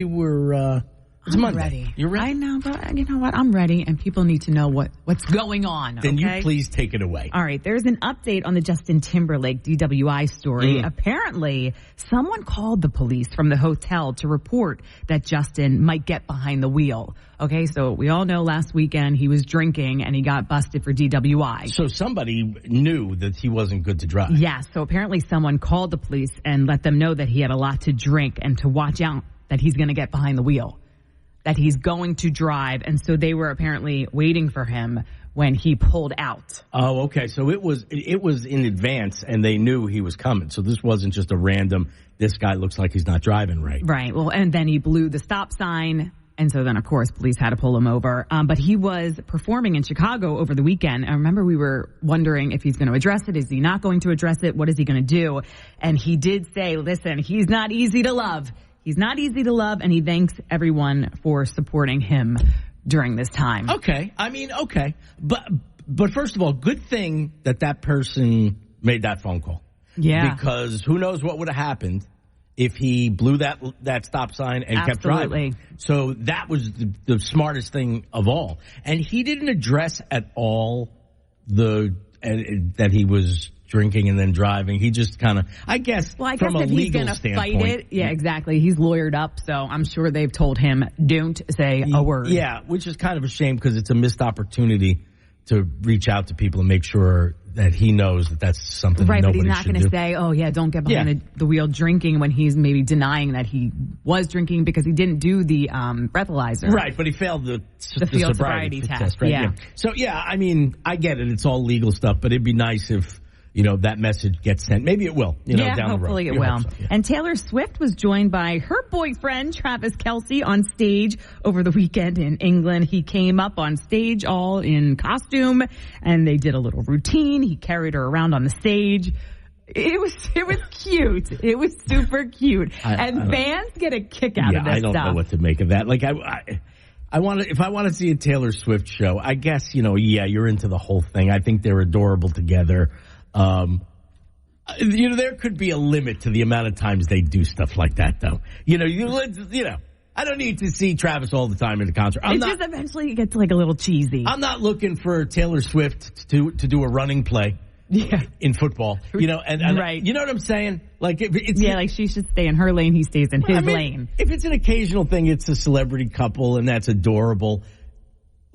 It's I'm Monday. ready. You're ready? I know, but you know what? I'm ready, and people need to know what's going on. Then okay? you please take it away. All right, there's an update on the Justin Timberlake DWI story. Apparently, someone called the police from the hotel to report that Justin might get behind the wheel. Okay, so we all know last weekend he was drinking and he got busted for DWI. So somebody knew that he wasn't good to drive. Yeah, so apparently someone called the police and let them know that he had a lot to drink and to watch out that he's going to get behind the wheel, that he's going to drive. And so they were apparently waiting for him when he pulled out. Oh, okay. So it was in advance and they knew he was coming. So this wasn't just a random, this guy looks like he's not driving right. Right. Well, and then he blew the stop sign. And so then, of course, police had to pull him over. But he was performing in Chicago over the weekend. I remember we were wondering if he's going to address it. Is he not going to address it? What is he going to do? And he did say, listen, he's not easy to love. He's not easy to love. And he thanks everyone for supporting him during this time. Okay. I mean, okay. But first of all, good thing that person made that phone call. Yeah. Because who knows what would have happened if he blew that stop sign and kept driving. So that was the smartest thing of all. And he didn't address at all that he was drinking and then driving. He just kind of, I guess from a legal standpoint. Fight it, yeah, exactly. He's lawyered up, so I'm sure they've told him, don't say a word. Yeah, which is kind of a shame because it's a missed opportunity to reach out to people and make sure that he knows that that's something right, nobody but he's not going to say, oh, yeah, don't get behind the wheel drinking when he's maybe denying that he was drinking because he didn't do the breathalyzer. Right, but he failed the field sobriety test. Right? Yeah. So, yeah, I mean, I get it. It's all legal stuff, but it'd be nice if, that message gets sent. Maybe it will, down the road. Hopefully it will. So, yeah. And Taylor Swift was joined by her boyfriend, Travis Kelce, on stage over the weekend in England. He came up on stage all in costume, and they did a little routine. He carried her around on the stage. It was cute. It was super cute. And fans get a kick out of this stuff. I don't know what to make of that. Like, if I want to see a Taylor Swift show, I guess, you're into the whole thing. I think they're adorable together. There could be a limit to the amount of times they do stuff like that, though. I don't need to see Travis all the time in the concert. Just eventually gets like a little cheesy. I'm not looking for Taylor Swift to do a running play. Yeah. In football, and right. You know what I'm saying? Like, like she should stay in her lane, he stays in his lane. If it's an occasional thing, it's a celebrity couple, and that's adorable.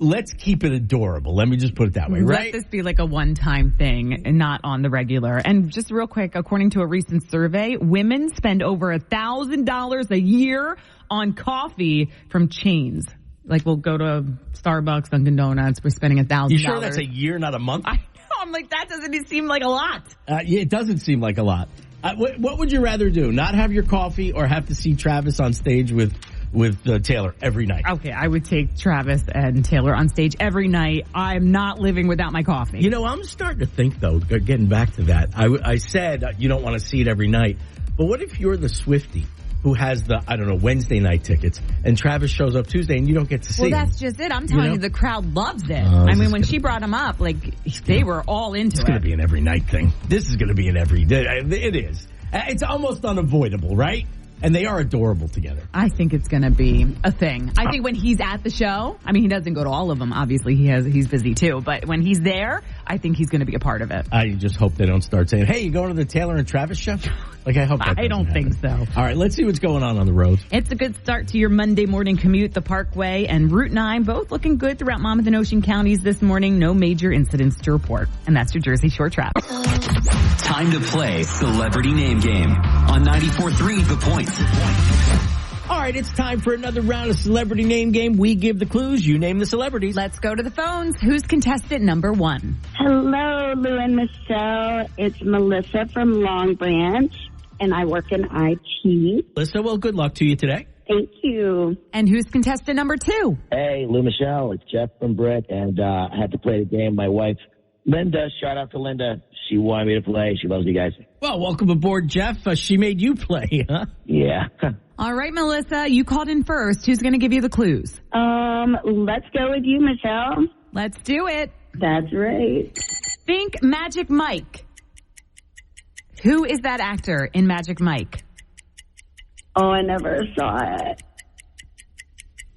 Let's keep it adorable. Let me just put it that way, right? Let this be like a one-time thing and not on the regular. And just real quick, according to a recent survey, women spend over $1,000 a year on coffee from chains. Like, we'll go to Starbucks, Dunkin' Donuts. We're spending $1,000. You sure that's a year, not a month? I know. I'm like, that doesn't seem like a lot. Yeah, it doesn't seem like a lot. What would you rather do? Not have your coffee or have to see Travis on stage with Taylor every night? Okay, I would take Travis and Taylor on stage every night. I'm not living without my coffee. I'm starting to think, though, getting back to that, I said you don't want to see it every night, but what if you're the Swiftie who has the, Wednesday night tickets, and Travis shows up Tuesday and you don't get to see him? Well, that's just it. I'm telling you, the crowd loves it. When she brought him up, they were all into it. It's going to be an every night thing. This is going to be an every day. It is. It's almost unavoidable, right? And they are adorable together. I think it's going to be a thing. I think when he's at the show, he doesn't go to all of them. Obviously, he's busy too. But when he's there, I think he's going to be a part of it. I just hope they don't start saying, "Hey, you going to the Taylor and Travis show?" I hope that I don't think so. All right, let's see what's going on the road. It's a good start to your Monday morning commute. The Parkway and Route 9 both looking good throughout Monmouth and Ocean counties this morning. No major incidents to report. And that's your Jersey Shore traffic. Time to play Celebrity Name Game on 94.3 The Point. All right, it's time for another round of Celebrity Name Game. We give the clues, you name the celebrities. Let's go to the phones. Who's contestant number 1? Hello, Lou and Michelle. It's Melissa from Long Branch, and I work in IT. Melissa, well, good luck to you today. Thank you. And who's contestant number 2? Hey, Lou Michele. It's Jeff from Brick, and I had to play the game. My wife, Linda, shout out to Linda. She wanted me to play. She loves you guys. Well, welcome aboard, Jeff. She made you play, huh? Yeah. All right, Melissa, you called in first. Who's going to give you the clues? Let's go with you, Michelle. Let's do it. That's right. Think Magic Mike. Who is that actor in Magic Mike? Oh, I never saw it.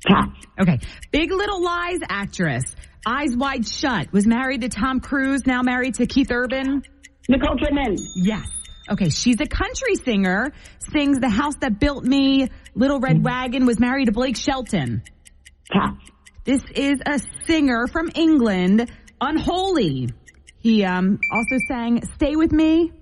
Pass. Okay. Big Little Lies actress. Eyes Wide Shut. Was married to Tom Cruise, now married to Keith Urban. Nicole Kidman. Yes. Okay, she's a country singer, sings The House That Built Me, Little Red Wagon, was married to Blake Shelton. Pass. This is a singer from England, Unholy. He also sang Stay With Me.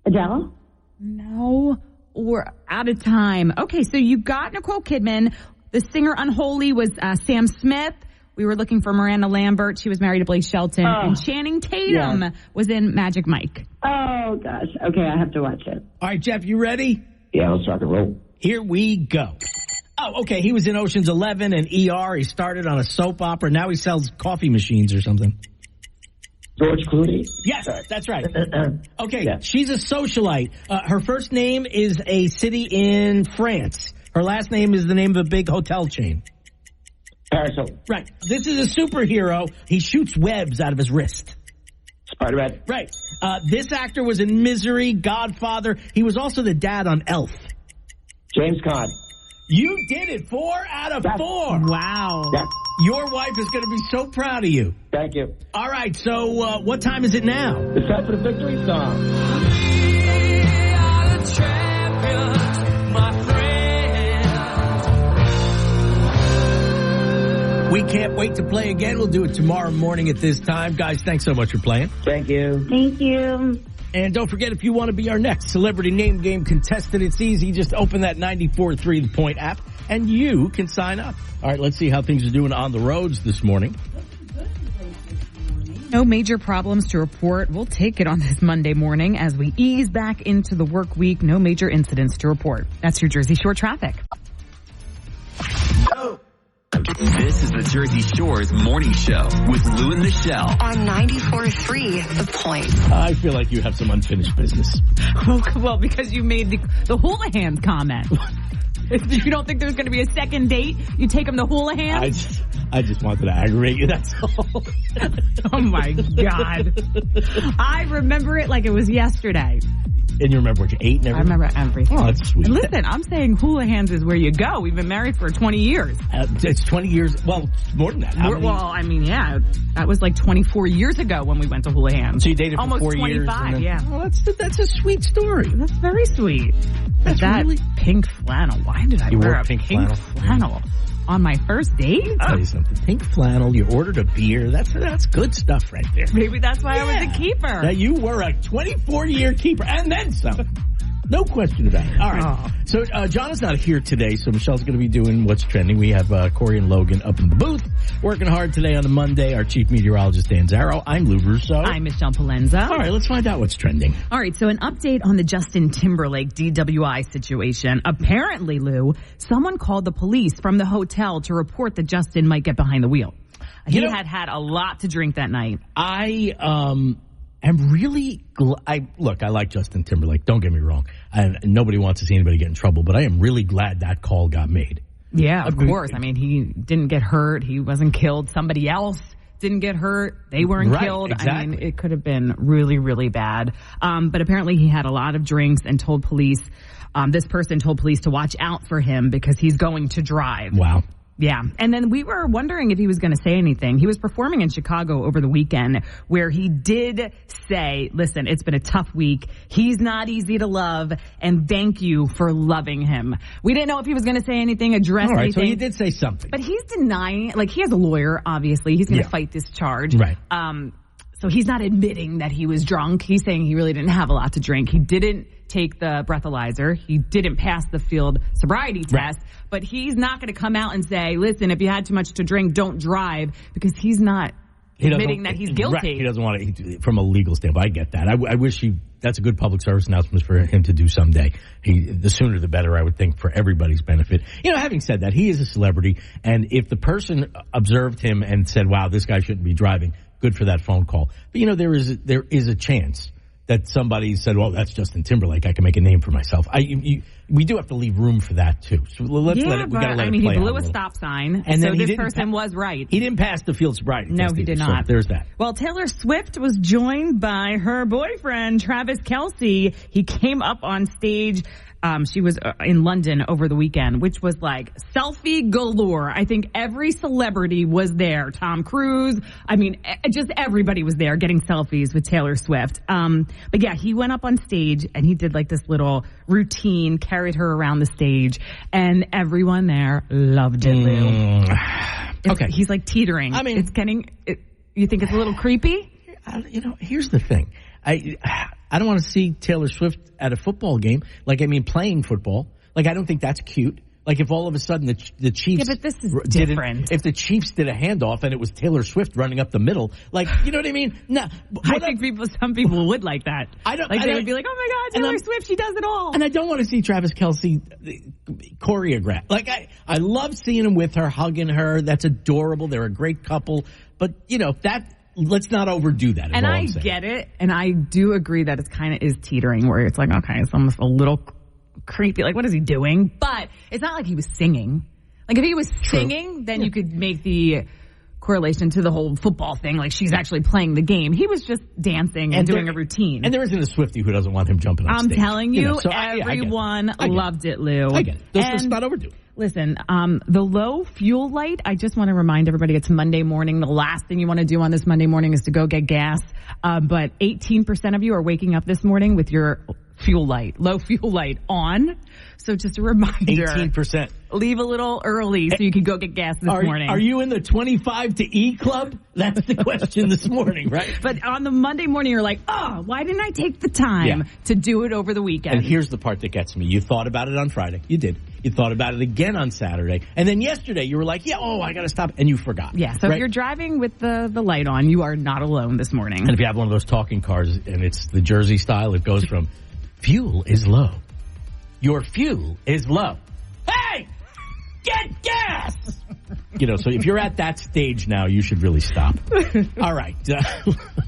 Adele. No, we're out of time. Okay, so you got Nicole Kidman. The singer Unholy was Sam Smith. We were looking for Miranda Lambert. She was married to Blake Shelton. And Channing Tatum was in Magic Mike. Oh, gosh. Okay, I have to watch it. All right, Jeff, you ready? Yeah, let's rock and roll. Here we go. Oh, okay. He was in Ocean's 11 and ER. He started on a soap opera. Now he sells coffee machines or something. George Clooney? Yes, that's right. Okay, She's a socialite. Her first name is a city in France. Her last name is the name of a big hotel chain. Paris Hilton. Right. This is a superhero. He shoots webs out of his wrist. Spider-Man. Right. This actor was in Misery, Godfather. He was also the dad on Elf. James Caan. You did it. 4 out of 4. Wow. Yeah. Your wife is going to be so proud of you. Thank you. All right. So what time is it now? It's time for the victory song. We are the champions, my friend. We can't wait to play again. We'll do it tomorrow morning at this time. Guys, thanks so much for playing. Thank you. Thank you. And don't forget, if you want to be our next Celebrity Name Game contestant, it's easy. Just open that 94.3 The Point app, and you can sign up. All right, let's see how things are doing on the roads this morning. No major problems to report. We'll take it on this Monday morning as we ease back into the work week. No major incidents to report. That's your Jersey Shore traffic. This is the Jersey Shore's morning show with Lou and Michele on 94.3 The Point. I feel like you have some unfinished business. Well, because you made the hula hands comment. If you don't think there's going to be a second date, you take them to hula hands? I just wanted to aggravate you, that's all. Oh, my God. I remember it like it was yesterday. And you remember what you ate and everything? I remember everything. Oh, that's sweet. And listen, I'm saying hula hands is where you go. We've been married for 20 years. It's 20 years. Well, more than that. Well, I mean, yeah. That was like 24 years ago when we went to hula hands. So you dated for almost 4 years? Almost 25, yeah. Well, that's a sweet story. That's very sweet. That's that really... pink flannel. Why did I wear a pink flannel? On my first date? I'll tell you something. Pink flannel, you ordered a beer. That's good stuff right there. Maybe that's why I was a keeper. Now you were a 24-year keeper, and then some. No question about it. All right. So Jahna's not here today, so Michelle's going to be doing what's trending. We have Kory and Logan up in the booth, working hard today on a Monday. Our chief meteorologist, Dan Zarrow. I'm Lou Russo. I'm Michele Palenza. All right, let's find out what's trending. All right, so an update on the Justin Timberlake DWI situation. Apparently, Lou, someone called the police from the hotel to report that Justin might get behind the wheel. He had a lot to drink that night. I'm really I like Justin Timberlake. Don't get me wrong. And nobody wants to see anybody get in trouble, but I am really glad that call got made. Yeah, of course. I mean, he didn't get hurt. He wasn't killed. Somebody else didn't get hurt. They weren't killed. Exactly. I mean, it could have been really, really bad. But apparently he had a lot of drinks and told police, this person told police to watch out for him because he's going to drive. Wow. Yeah. And then we were wondering if he was going to say anything. He was performing in Chicago over the weekend where he did say, listen, it's been a tough week. He's not easy to love. And thank you for loving him. We didn't know if he was going to say anything, address anything. So he did say something. But he's denying it. Like, he has a lawyer, obviously. He's going to fight this charge. Right. So he's not admitting that he was drunk. He's saying he really didn't have a lot to drink. He didn't take the breathalyzer. He didn't pass the field sobriety test. But he's not going to come out and say, listen, if you had too much to drink, don't drive, because he's not admitting that he's guilty. Right. He doesn't want to, from a legal standpoint. I get that. I wish that's a good public service announcement for him to do someday. The sooner the better, I would think, for everybody's benefit. Having said that, he is a celebrity, and if the person observed him and said, wow, this guy shouldn't be driving, good for that phone call. But, there is a chance that somebody said, well, that's Justin Timberlake. I can make a name for myself. we do have to leave room for that, too. So let's let it, we got to let it play he blew out a stop sign, and so then this person was right. He didn't pass the field sobriety test. No, he did not. So there's that. Well, Taylor Swift was joined by her boyfriend, Travis Kelce. He came up on stage. She was in London over the weekend, which was like selfie galore. I think every celebrity was there. Tom Cruise. I mean, just everybody was there getting selfies with Taylor Swift. But yeah, he went up on stage and he did like this little routine, carried her around the stage, and everyone there loved it, Lou. Okay. He's like teetering. I mean, it's getting, you think it's a little creepy? Here's the thing. I don't want to see Taylor Swift at a football game. Playing football. I don't think that's cute. If all of a sudden the Chiefs... Yeah, but this is different. If the Chiefs did a handoff and it was Taylor Swift running up the middle, you know what I mean? No. I think some people would like that. They would be like, oh my God, Taylor Swift, she does it all. And I don't want to see Travis Kelce choreograph. I love seeing him with her, hugging her. That's adorable. They're a great couple. But, let's not overdo that. And I get it, and I do agree that it kind of is teetering, where it's like, okay, it's almost a little creepy. What is he doing? But it's not like he was singing. If he was singing, then you could make the correlation to the whole football thing. She's actually playing the game. He was just dancing and doing a routine. And there isn't a Swiftie who doesn't want him jumping on stage. I'm telling you, everyone loved it, Lou. I get it. Let's not overdo it. Listen, the low fuel light, I just want to remind everybody it's Monday morning. The last thing you want to do on this Monday morning is to go get gas. But 18% of you are waking up this morning with your low fuel light on. So just a reminder. 18%. Leave a little early so you can go get gas this morning. Are you in the 25 to E club? That's the question this morning, right? But on the Monday morning, you're like, why didn't I take the time to do it over the weekend? And here's the part that gets me. You thought about it on Friday. You did. You thought about it again on Saturday. And then yesterday, you were like, I got to stop. And you forgot. Yeah, so if you're driving with the light on, you are not alone this morning. And if you have one of those talking cars and it's the Jersey style, it goes from fuel is low. Your fuel is low. Hey! Get gas! So if you're at that stage now, you should really stop. All right.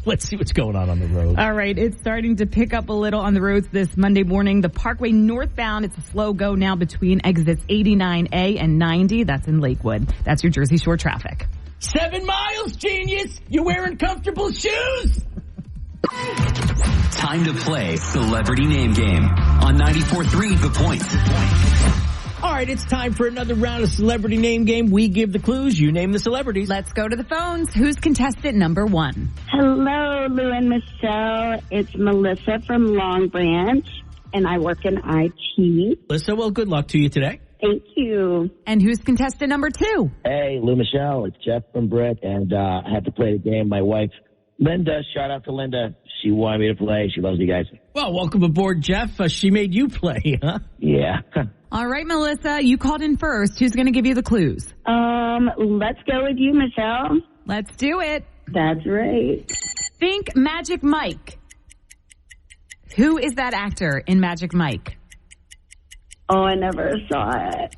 Let's see what's going on the road. All right. It's starting to pick up a little on the roads this Monday morning. The Parkway northbound, it's a slow go now between exits 89A and 90. That's in Lakewood. That's your Jersey Shore traffic. 7 miles, genius! You wearing comfortable shoes? Time to play Celebrity Name Game on 94.3 The Point. All right, it's time for another round of Celebrity Name Game. We give the clues, you name the celebrities. Let's go to the phones. Who's contestant number 1? Hello, Lou and Michele. It's Melissa from Long Branch, and I work in IT. Melissa, well, good luck to you today. Thank you. And who's contestant number 2? Hey, Lou Michele. It's Jeff from Brett, and I had to play the game. My wife, Linda, shout out to Linda. She wanted me to play. She loves you guys. Well, welcome aboard, Jeff. She made you play, huh? Yeah. All right, Melissa, you called in first. Who's going to give you the clues? Let's go with you, Michele. Let's do it. That's right. Think Magic Mike. Who is that actor in Magic Mike? Oh, I never saw it.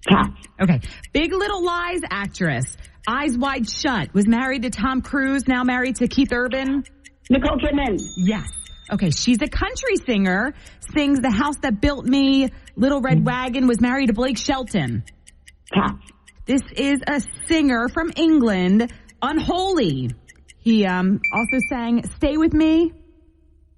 Pass. Okay. Big Little Lies actress. Eyes Wide Shut. Was married to Tom Cruise, now married to Keith Urban. Nicole Kidman. Yes. Okay, she's a country singer. Sings The House That Built Me, Little Red Wagon. Was married to Blake Shelton. Pass. This is a singer from England, Unholy. He also sang Stay With Me.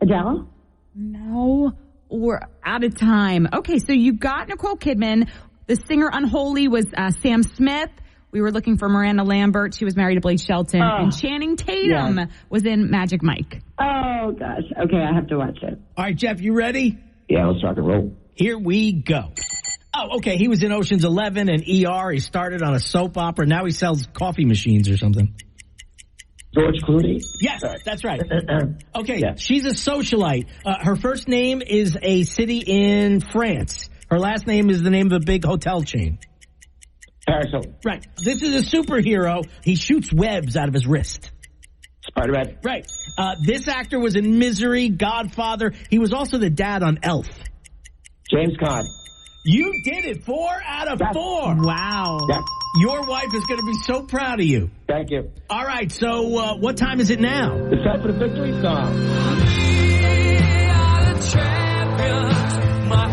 Adele? No, we're out of time. Okay, so you got Nicole Kidman. The singer Unholy was Sam Smith. We were looking for Miranda Lambert. She was married to Blake Shelton. And Channing Tatum was in Magic Mike. Oh, gosh. Okay, I have to watch it. All right, Jeff, you ready? Yeah, let's rock and roll. Here we go. Oh, okay. He was in Ocean's 11 and ER. He started on a soap opera. Now he sells coffee machines or something. George Clooney? Yes, that's right. Okay, she's a socialite. Her first name is a city in France. Her last name is the name of a big hotel chain. Paris Hilton. Right. This is a superhero. He shoots webs out of his wrist. Spider-Man. Right. This actor was in Misery, Godfather. He was also the dad on Elf. James Caan. You did it. 4 out of 4. Wow. Yeah. Your wife is going to be so proud of you. Thank you. All right. So what time is it now? It's time for the victory song. We are the champions, my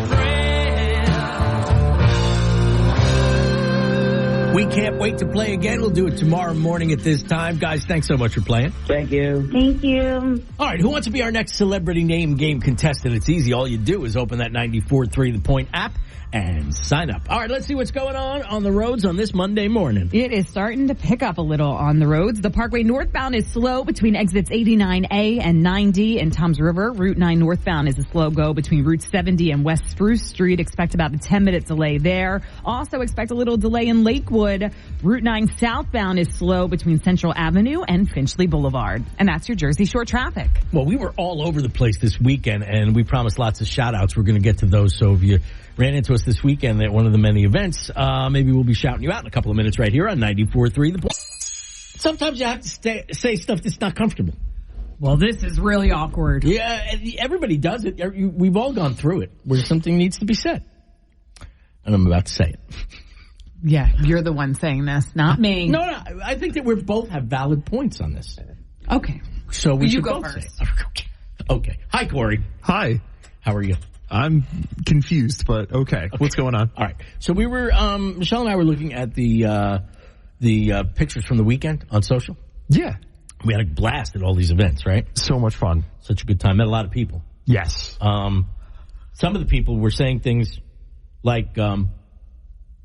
We can't wait to play again. We'll do it tomorrow morning at this time. Guys, thanks so much for playing. Thank you. Thank you. All right, who wants to be our next celebrity name game contestant? It's easy. All you do is open that 94.3 The Point app and sign up. All right, let's see what's going on the roads on this Monday morning. It is starting to pick up a little on the roads. The Parkway northbound is slow between exits 89A and 90 in Toms River. Route 9 northbound is a slow go between Route 70 and West Spruce Street. Expect about a 10-minute delay there. Also expect a little delay in Lakewood. Route 9 southbound is slow between Central Avenue and Finchley Boulevard. And that's your Jersey Shore traffic. Well, we were all over the place this weekend, and we promised lots of shout-outs. We're going to get to those, so if you ran into us this weekend at one of the many events, maybe we'll be shouting you out in a couple of minutes right here on 94.3 The Point. Sometimes you have to say stuff that's not comfortable. Well, this is really awkward. Yeah, everybody does it. We've all gone through it where something needs to be said. And I'm about to say it. Yeah, you're the one saying this, not me. No, I think that we both have valid points on this. Okay. So we should go both first. say it. Okay. Hi, Kory. Hi. How are you? I'm confused, but okay. What's going on? All right. So we were, Michelle and I were looking at the pictures from the weekend on social. Yeah. We had a blast at all these events, right? So much fun. Such a good time. Met a lot of people. Yes. Some of the people were saying things like,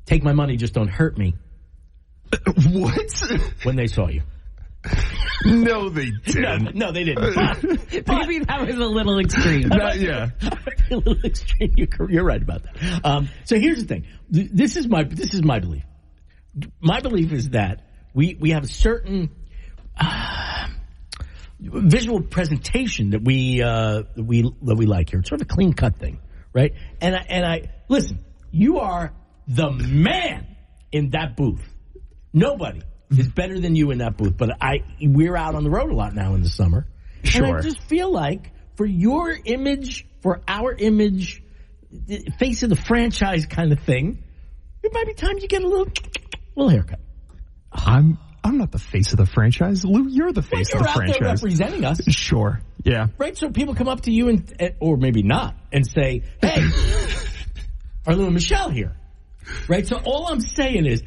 take my money, just don't hurt me. What? When they saw you. No, they didn't. No, they didn't. Maybe that was a little extreme. Yeah. A little extreme. You're right about that. So here's the thing. This is my belief. My belief is that we have a certain visual presentation that we like here. It's sort of a clean cut thing, right? And I listen. You are the man in that booth. Nobody is better than you in that booth. But we're out on the road a lot now in the summer. Sure. And I just feel like for your image, for our image, the face of the franchise kind of thing, it might be time you get a little haircut. I'm not the face of the franchise. Lou, you're the face of the franchise. You're out there representing us. Sure. Yeah. Right? So people come up to you or maybe not and say, hey, are Lou and Michele here? Right? So all I'm saying is,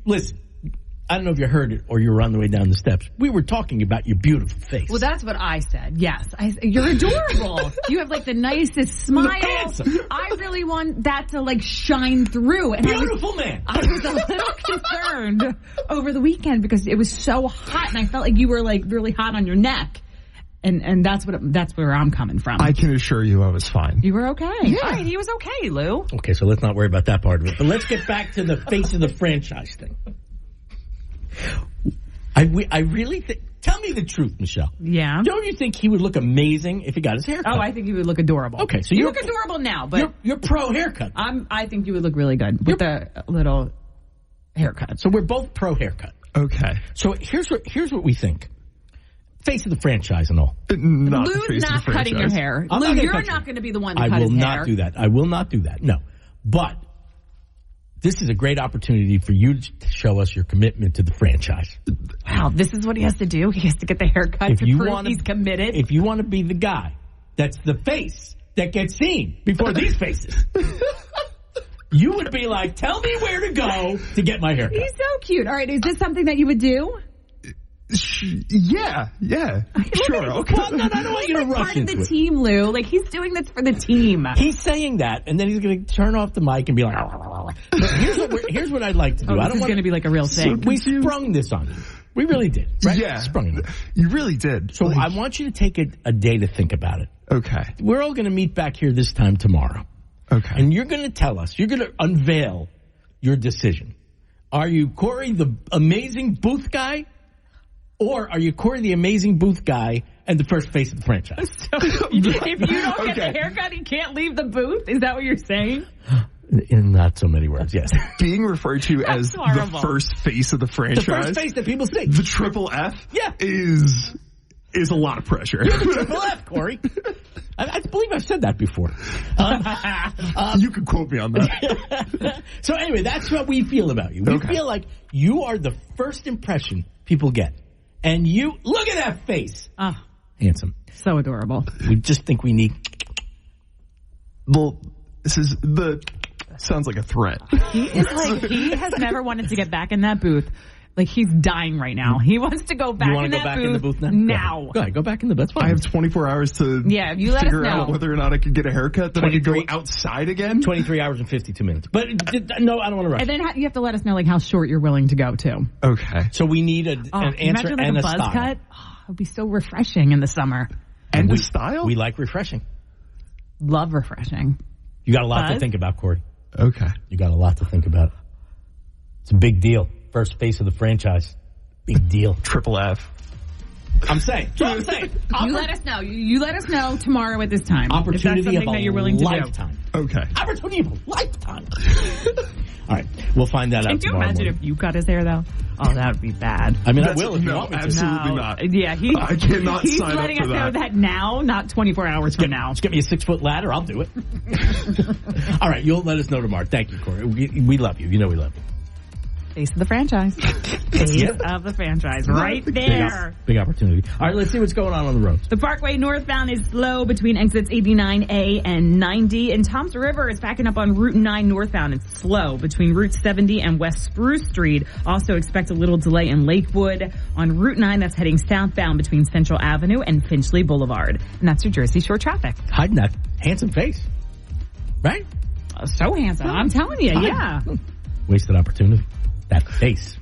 listen, I don't know if you heard it or you were on the way down the steps. We were talking about your beautiful face. Well, that's what I said. Yes. You're adorable. You have like the nicest smile. Handsome. I really want that to like shine through. And Beautiful man. I was a little concerned over the weekend because it was so hot and I felt like you were like really hot on your neck. And that's where I'm coming from. I can assure you I was fine. You were okay. Yeah. All right, he was okay, Lou. Okay, so let's not worry about that part of it. But let's get back to the face of the franchise thing. I really think... Tell me the truth, Michele. Yeah. Don't you think he would look amazing if he got his haircut? Oh, I think he would look adorable. Okay, so you look adorable now, but... You're pro haircut. I think you would look really good with the little haircut. So we're both pro haircut. Okay. So here's what we think. Face of the franchise and all. Lou's not cutting your hair. Lou, you're not going to be the one to cut his hair. I will not do that. I will not do that. No. But this is a great opportunity for you to show us your commitment to the franchise. Wow, this is what he has to do? He has to get the haircut to prove he's committed? If you want to be the guy that's the face that gets seen before these faces, you would be like, tell me where to go to get my haircut. He's so cute. All right, is this something that you would do? Yeah, sure. Okay. Well, no, I don't want you to rush part of into the it. team, Lou. Like, he's doing this for the team. He's saying that, and then he's going to turn off the mic and be like, here's what I'd like to do. This is going to be like a real thing. We sprung this on you. We really did, right? Yeah. Sprung it. You really did. So I want you to take a day to think about it. Okay. We're all going to meet back here this time tomorrow. Okay. And you're going to tell us, you're going to unveil your decision. Are you Kory, the amazing booth guy? Or are you Kory, the amazing booth guy and the first face of the franchise? So if you don't get the haircut, he can't leave the booth? Is that what you're saying? In not so many words, yes. Being referred to as horrible. the first face of the franchise. The first face that people see. The triple F is a lot of pressure. You're the triple F, Kory. I believe I've said that before. You can quote me on that. So anyway, that's what we feel about you. We feel like you are the first impression people get. And you, look at that face. Handsome. So adorable. We just think we need... Well, this is the... Sounds like a threat. He is he has never wanted to get back in that booth. Like, he's dying right now. He wants to go back in the booth now. Go ahead, go back in the booth. I have 24 hours to you let figure us know out whether or not I could get a haircut. Then I could go outside again. 23 hours and 52 minutes. But no, I don't want to rush. And then you have to let us know, like, how short you're willing to go, too. Okay. So we need an answer imagine, like, and a buzz style. cut. Oh, it would be so refreshing in the summer. And the style? We like refreshing. Love refreshing. You got a lot to think about, Kory. Okay. You got a lot to think about. It's a big deal. First face of the franchise. Big deal. Triple F. I'm saying. You let us know. You let us know tomorrow at this time. Opportunity if that's something of that you're willing to lifetime. do. Okay. Opportunity of a lifetime. All right. We'll find that out Can you tomorrow imagine morning. if you cut his hair, though? Oh, that would be bad. I mean, I will if you want me to. Absolutely not. Yeah, I cannot he's sign up letting for us know that. that now, not 24 hours from now. Just get me a 6-foot ladder. I'll do it. All right. You'll let us know tomorrow. Thank you, Kory. We love you. You know we love you. Face of the franchise. Face of the franchise. Right there. Big opportunity. All right, let's see what's going on the roads. The Parkway northbound is slow between exits 89A and 90. And Toms River is backing up on Route 9 northbound. It's slow between Route 70 and West Spruce Street. Also expect a little delay in Lakewood. On Route 9, that's heading southbound between Central Avenue and Finchley Boulevard. And that's your Jersey Shore traffic. Hiding that handsome face. Right? So handsome. I'm telling you, yeah. Wasted opportunity. That face.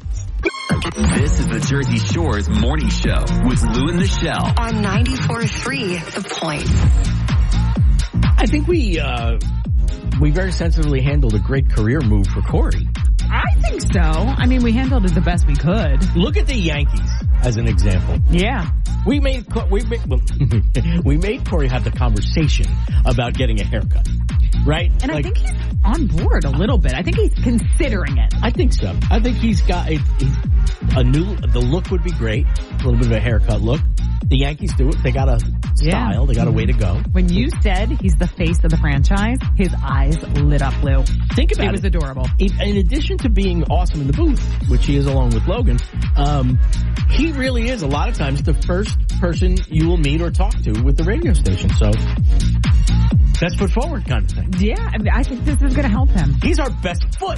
This is the Jersey Shore's morning show with Lou and Michele. On 94.3 The Point. I think we very sensitively handled a great career move for Kory. I think so. I mean, we handled it the best we could. Look at the Yankees as an example. Yeah. We made Kory have the conversation about getting a haircut, right? And I think he's on board a little bit. I think he's considering it. I think so. I think he's got the look would be great. A little bit of a haircut look. The Yankees do it. They got a style. Yeah. They got a way to go. When you said he's the face of the franchise, his eyes lit up, Lou. Think about it. It was adorable. In addition to being awesome in the booth, which he is along with Logan, he really is a lot of times the first person you will meet or talk to with the radio station. So best foot forward kind of thing. Yeah, I think this is going to help him. He's our best foot.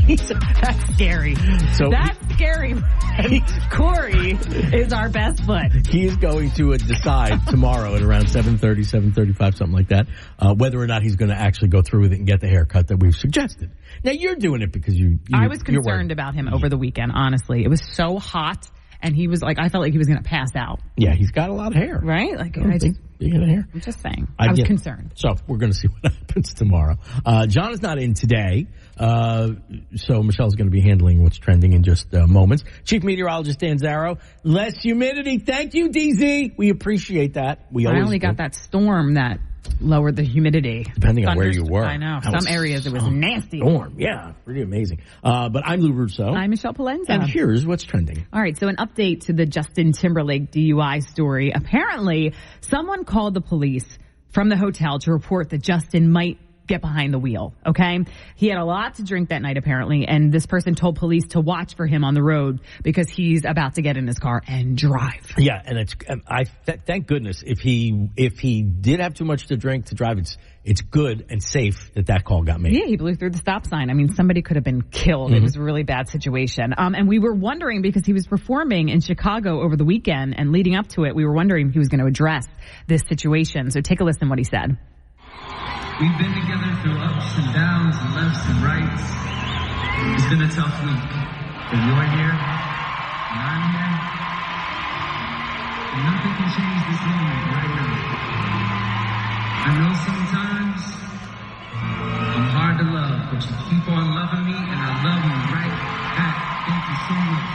That's scary. That's scary. Kory is our best foot. He is going to decide tomorrow at around 7:30, 7:35, something like that, whether or not he's going to actually go through with it and get the haircut that we've suggested. Now, you're doing it because I was concerned about him over the weekend, honestly. It was so hot, and he was like, I felt like he was going to pass out. Yeah, he's got a lot of hair. Right? Like, I think big of hair. I'm just saying. I was concerned. So we're going to see what happens tomorrow. Jahna's not in today, so Michelle's going to be handling what's trending in just moments. Chief Meteorologist Dan Zarrow. Less humidity. Thank you, DZ. We appreciate that. I only got that storm that lowered the humidity. Depending on where you were. I know. Some areas it was nasty. Storm. Yeah, pretty amazing. But I'm Lou Russo. I'm Michele Palenza. And here's what's trending. All right, so an update to the Justin Timberlake DUI story. Apparently, someone called the police from the hotel to report that Justin might get behind the wheel, okay? He had a lot to drink that night, apparently, and this person told police to watch for him on the road because he's about to get in his car and drive. Yeah, and thank goodness if he did have too much to drink to drive, it's good and safe that call got made. Yeah, he blew through the stop sign. I mean, somebody could have been killed. It was a really bad situation. And we were wondering, because he was performing in Chicago over the weekend, and leading up to it, we were wondering if he was going to address this situation. So take a listen to what he said. We've been together through ups and downs and lefts and rights. It's been a tough week. But you're here, and I'm here. And nothing can change this moment right now. I know sometimes I'm hard to love, but you keep on loving me, and I love you right back. Thank you so much.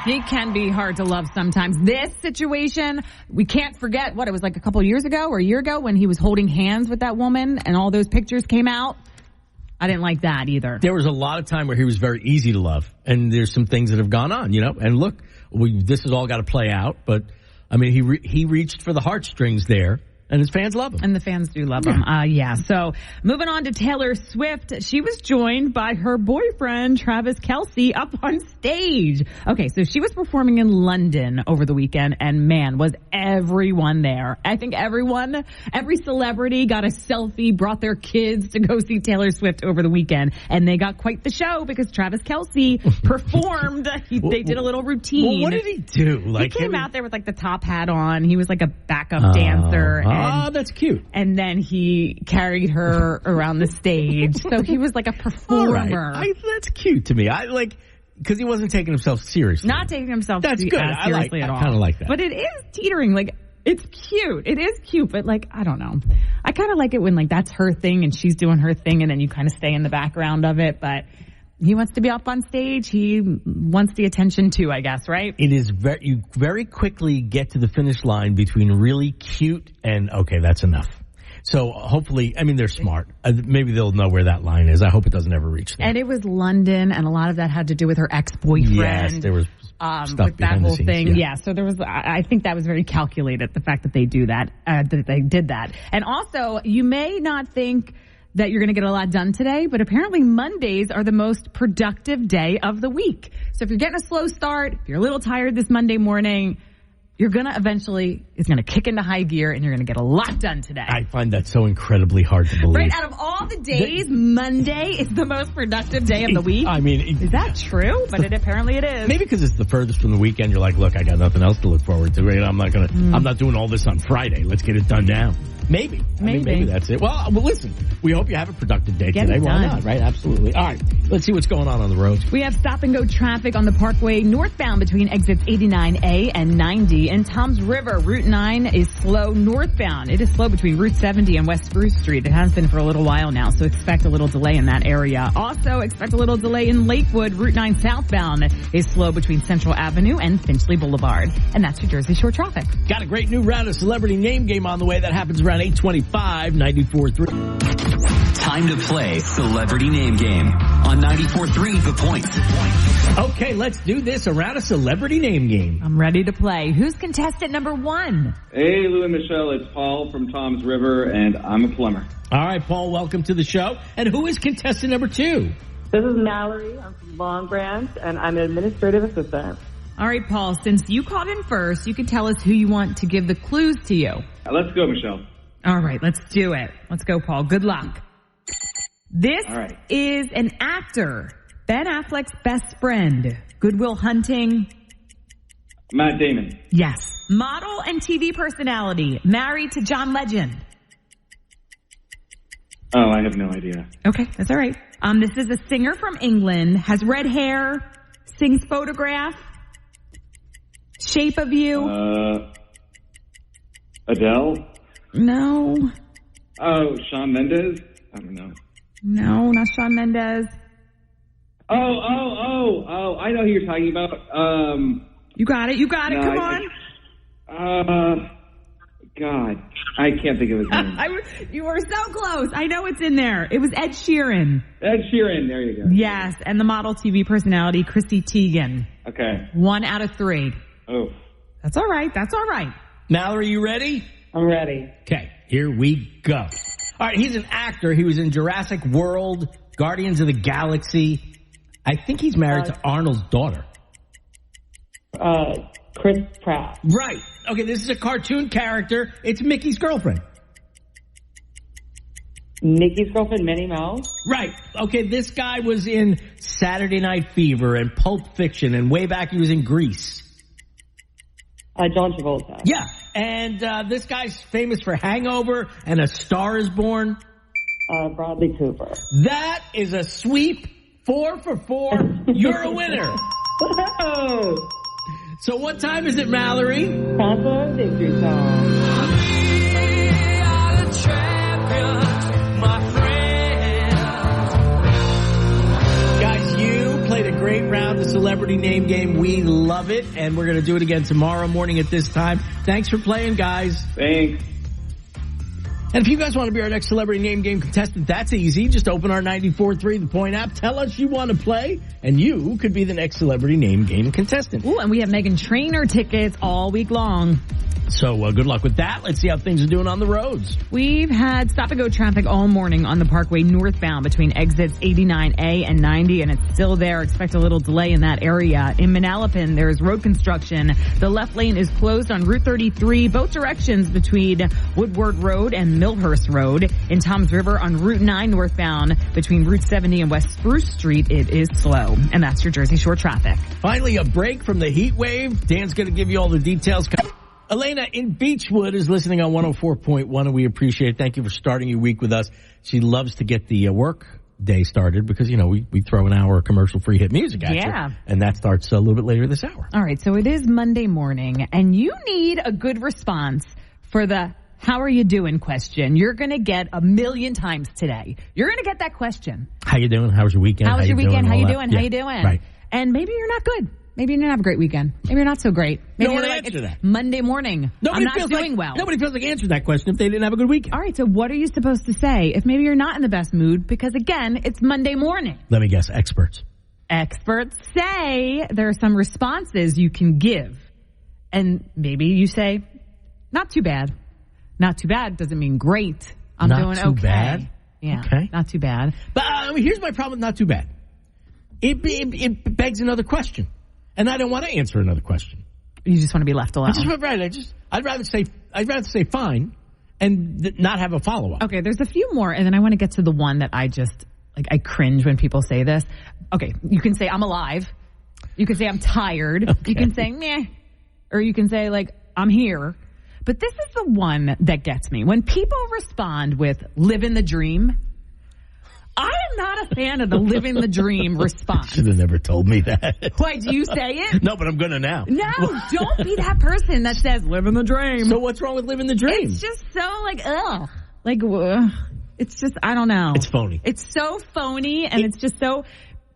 He can be hard to love sometimes. This situation, we can't forget what it was like a couple of years ago or a year ago when he was holding hands with that woman and all those pictures came out. I didn't like that either. There was a lot of time where he was very easy to love, and there's some things that have gone on, and look, this has all got to play out, but I mean, he reached for the heartstrings there, And his fans love him. And the fans do love him. So moving on to Taylor Swift. She was joined by her boyfriend, Travis Kelce, up on stage. Okay, so she was performing in London over the weekend, and man, was everyone there. I think every celebrity got a selfie, brought their kids to go see Taylor Swift over the weekend, and they got quite the show because Travis Kelce performed. They did a little routine. Well, what did he do? He came out there with like the top hat on. He was like a backup dancer. That's cute. And then he carried her around the stage. So he was like a performer. Right. That's cute to me. Because he wasn't taking himself seriously. Not taking himself seriously at all. I kind of like that. But it is teetering. Like, it's cute. It is cute. But like, I don't know. I kind of like it when like that's her thing and she's doing her thing and then you kind of stay in the background of it. But he wants to be up on stage. He wants the attention too, I guess, right? It is you very quickly get to the finish line between really cute and, okay, that's enough. So hopefully, they're smart. Maybe they'll know where that line is. I hope it doesn't ever reach them. And it was London, and a lot of that had to do with her ex-boyfriend. Yes, there was stuff with that whole thing. Yeah, so there was. I think that was very calculated. The fact that they do that, that they did that, and also you may not think that you're going to get a lot done today, but apparently Mondays are the most productive day of the week. So if you're getting a slow start, if you're a little tired this Monday morning, you're going to eventually, it's going to kick into high gear and you're going to get a lot done today. I find that so incredibly hard to believe. Right? Out of all the days, Monday is the most productive day of the week. Is that true? But apparently it is. Maybe because it's the furthest from the weekend. You're like, look, I got nothing else to look forward to. Right? I'm not doing all this on Friday. Let's get it done now. Maybe. Maybe that's it. Well, listen, we hope you have a productive day today. Why not, right? Absolutely. All right, let's see what's going on the roads. We have stop-and-go traffic on the Parkway northbound between exits 89A and 90. In Toms River, Route 9 is slow northbound. It is slow between Route 70 and West Spruce Street. It has been for a little while now, so expect a little delay in that area. Also, expect a little delay in Lakewood. Route 9 southbound is slow between Central Avenue and Finchley Boulevard. And that's your Jersey Shore traffic. Got a great new round of Celebrity Name Game on the way. That happens around 8:25, 94.3. Time to play Celebrity Name Game on 94.3 The Point. Okay, let's do this. A round of Celebrity Name Game. I'm ready to play. Who's contestant number 1? Hey, Lou and Michelle. It's Paul from Toms River, and I'm a plumber. All right, Paul, welcome to the show. And who is contestant number 2? This is Mallory. I'm from Long Branch, and I'm an administrative assistant. All right, Paul, since you called in first, you can tell us who you want to give the clues to you. Let's go, Michelle. All right, let's do it. Let's go, Paul. Good luck. This is an actor. Ben Affleck's best friend. Good Will Hunting. Matt Damon. Yes. Model and TV personality. Married to John Legend. Oh, I have no idea. Okay, that's all right. This is a singer from England. Has red hair. Sings Photograph. Shape of You. Adele? No. Oh, Shawn Mendes? I don't know. No, not Shawn Mendes. Oh, I know who you're talking about. You got it. Come on. God. I can't think of his name. You were so close. I know it's in there. It was Ed Sheeran. Ed Sheeran. There you go. Yes, and the model TV personality, Chrissy Teigen. Okay. 1 out of 3. Oh. That's all right. Mallory, you ready? I'm ready. Okay, here we go. All right, he's an actor. He was in Jurassic World, Guardians of the Galaxy. I think he's married to Arnold's daughter. Chris Pratt. Right. Okay, this is a cartoon character. It's Mickey's girlfriend. Mickey's girlfriend, Minnie Mouse? Right. Okay, this guy was in Saturday Night Fever and Pulp Fiction, and way back he was in Grease. John Travolta. Yeah, and this guy's famous for Hangover and A Star is Born. Bradley Cooper. That is a sweep. 4 for 4. You're a winner. Whoa. So what time is it, Mallory? Time for a victory song. We are the champions, my friend. Guys, you played a great round of Celebrity Name Game. We love it, and we're going to do it again tomorrow morning at this time. Thanks for playing, guys. Thanks. And if you guys want to be our next Celebrity Name Game contestant, that's easy. Just open our 94.3 The Point app. Tell us you want to play, and you could be the next Celebrity Name Game contestant. Ooh, and we have Meghan Trainor tickets all week long. So good luck with that. Let's see how things are doing on the roads. We've had stop-and-go traffic all morning on the Parkway northbound between exits 89A and 90, and it's still there. Expect a little delay in that area. In Manalapan, there's road construction. The left lane is closed on Route 33, both directions between Woodward Road and Millhurst Road. In Toms River on Route 9 northbound between Route 70 and West Spruce Street, it is slow. And that's your Jersey Shore traffic. Finally, a break from the heat wave. Dan's going to give you all the details. Elena in Beechwood is listening on 104.1, and we appreciate it. Thank you for starting your week with us. She loves to get the work day started because, we throw an hour of commercial-free hit music at you. And that starts a little bit later this hour. All right, so it is Monday morning, and you need a good response for the how are you doing question. You're going to get 1 million times today. You're going to get that question. How you doing? How was your weekend? How was your weekend? How you doing? Yeah. How you doing? Right. And maybe you're not good. Maybe you didn't have a great weekend. Maybe you're not so great. Maybe no one you're answer that. Monday morning. I'm not doing well. Nobody feels like answering that question if they didn't have a good weekend. All right, so what are you supposed to say if maybe you're not in the best mood? Because, again, it's Monday morning. Let me guess, experts. Experts say there are some responses you can give. And maybe you say, not too bad. Not too bad doesn't mean great. I'm doing okay. Not too bad? Yeah, okay. Not too bad. But here's my problem with not too bad. It begs another question. And I don't want to answer another question. You just want to be left alone. I'd rather say fine and not have a follow-up. Okay, there's a few more, and then I want to get to the one that I cringe when people say this. Okay, you can say I'm alive. You can say I'm tired. Okay. You can say meh. Or you can say I'm here. But this is the one that gets me. When people respond with living the dream, I am not a fan of the living the dream response. Should have never told me that. Why, do you say it? No, but I'm going to now. No, don't be that person that says living the dream. So what's wrong with living the dream? It's just so ugh. It's just, I don't know. It's phony. It's so phony, and it's just so,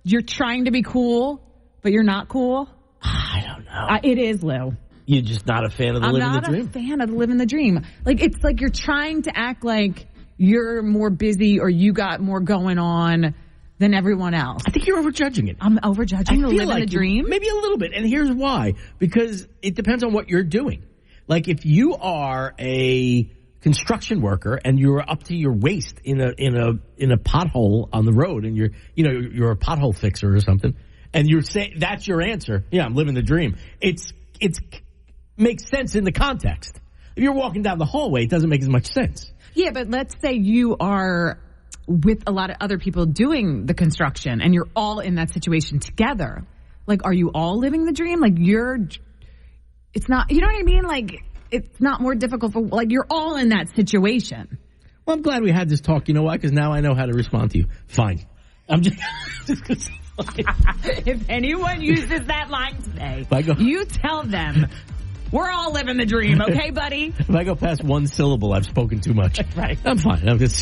you're trying to be cool, but you're not cool. I don't know. It is, Lou. You're just not a fan of the living the dream? I'm not a fan of living the dream. It's like you're trying to act like you're more busy or you got more going on than everyone else. I think you're overjudging it. I'm overjudging the living the dream? Maybe a little bit. And here's why. Because it depends on what you're doing. Like if you are a construction worker and you're up to your waist in a pothole on the road and you're a pothole fixer or something and you're saying that's your answer. Yeah, I'm living the dream. It's makes sense in the context. If you're walking down the hallway, it doesn't make as much sense. Yeah, but let's say you are with a lot of other people doing the construction and you're all in that situation together. Are you all living the dream? It's not, you know what I mean? It's not more difficult for, you're all in that situation. Well, I'm glad we had this talk. You know why? Because now I know how to respond to you. Fine. I'm just if anyone uses that line today, you tell them, we're all living the dream, okay, buddy? If I go past one syllable, I've spoken too much. Right. I'm fine. I'm good.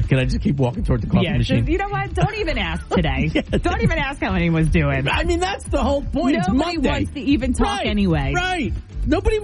Can I just keep walking toward the coffee machine? You know what? Don't even ask today. Don't even ask how anyone's doing. I mean, that's the whole point. Nobody wants to even talk anyway. Right. Nobody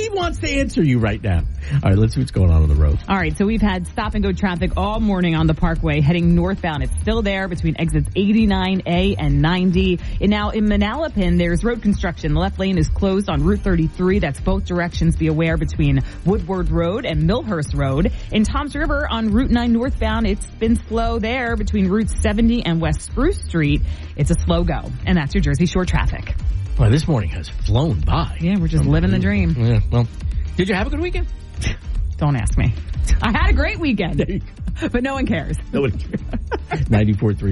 wants to answer you right now. All right, let's see what's going on the road. All right, so we've had stop-and-go traffic all morning on the Parkway heading northbound. It's still there between exits 89A and 90. And now in Manalapan, there's road construction. The left lane is closed on Route 33. That's both directions. Be aware between Woodward Road and Millhurst Road. In Toms River on Route 9 northbound, it's been slow there between Route 70 and West Spruce Street. It's a slow go. And that's your Jersey Shore traffic. Well, this morning has flown by. Yeah, we're just living the dream. Yeah, well, did you have a good weekend? Don't ask me. I had a great weekend, but no one cares. Nobody cares. 94.3.